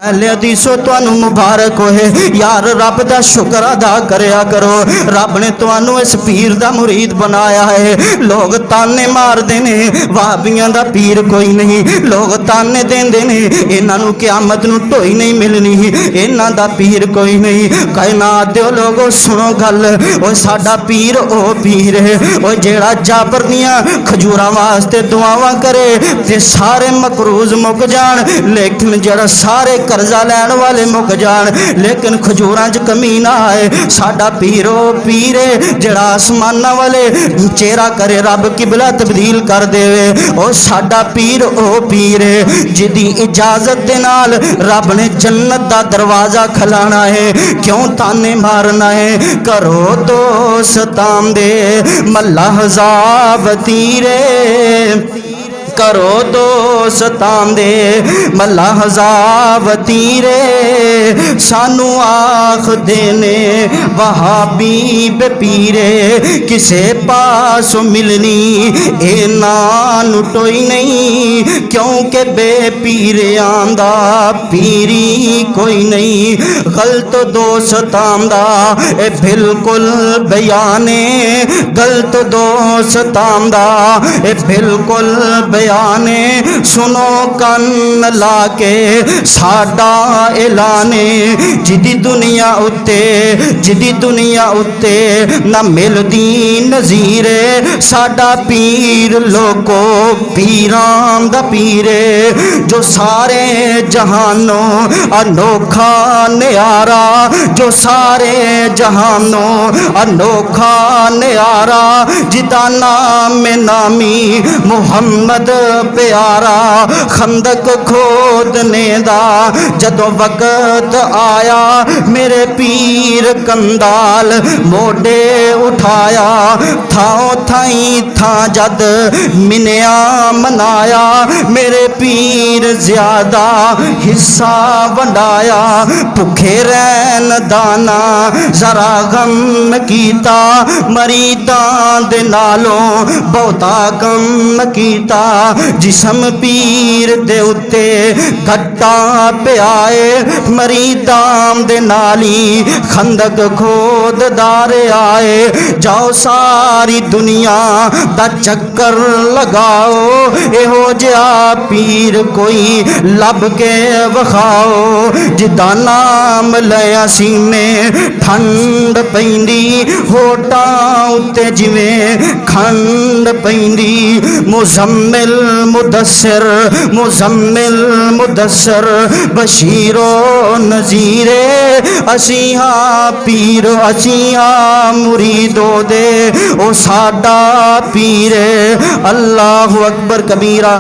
अहले हदीसो तुहानू मुबारक होए यार, रब दा शुक्र अदा करया करो। रब ने तुहानू इस पीर दा मुरीद बनाया है। लोग ताने मारदे ने वहाबियां दा पीर कोई नहीं, लोग ताने देंदे ने इन्हां नू क़यामत नू ढोई नहीं मिलनी, इन्हां दा पीर कोई नहीं। कायनात दे लोगो सुनो गल, ओ साडा पीर ओ पीर है ओ जेड़ा जाबर दियां खजूरां वास्ते दुआवां करे ते सारे मकरूज मुक जान, लेकिन जेड़ा सारे कर्जा लैन वाले मुक जान लेकिन खजूरां च कमी ना आए। साडा पीर ओ पीर है जेड़ा आसमानां वाले चेहरा करे रब किबला तब्दील कर देवे। ओ साडा पीर ओ पीर है जिदी इजाजत दे नाल रब ने जन्नत दा दरवाजा खलाना है। क्यों ताने मारना है? करो दोस्तां दे मल्ला हज़ाब तीरे, करो दोस्तां दे मल्ला हज़ाब तीरे, सानू आख देने वहाबी बे पीरे, किसे पास मिलनी इन्हां नू टोई नहीं, क्योंकि बे पीरे आंदा पीरी कोई नहीं। गलत दोस्तां दा ए बिल्कुल बयाने, गलत दोस्तां दा ए बिल्कुल बयाने, सुनो कन्न लाके साडा ऐलाने, जिदी दुनिया उत्ते जिदी दुनिया उत्ते ना मिलदी नज़ीरे, साडा पीर लोको पीरां दा पीरे, जो सारे जहानों अनोखा न्यारा, जो सारे जहानों अनोखा न्यारा, जिदा नाम नामी मुहम्मद प्यारा। खंदक खोदने दा जदों वक्त आया, मेरे पीर कंदाल मोडे उठाया, थाओ थाई था जद मिनिया मनाया, मेरे पीर ज्यादा हिस्सा वंडाया, भुखे रहन दाना जरा गम कीता, मरीदां दे नालों बहुता कम कीता, जिसम पीर दे उत्ते घट्टा प्याए, मरीदां दे नाली खंदक खोद दारे आए। जाओ सारी दुनिया दा चक्कर लगाओ, एहो जिहा पीर कोई लब के वखाओ, जिदा नाम लिया सीने ठंड पैंदी, होटां उत्ते जिवें खंड पैंदी। मुज़म्मिल मुदस्सिर मुज़म्मिल मुदस्सिर बशीरो नज़ीरे, असी हाँ पीर असी हाँ मुरीदो दे ओ साडा पीर। अल्लाहु अकबर कबीरा।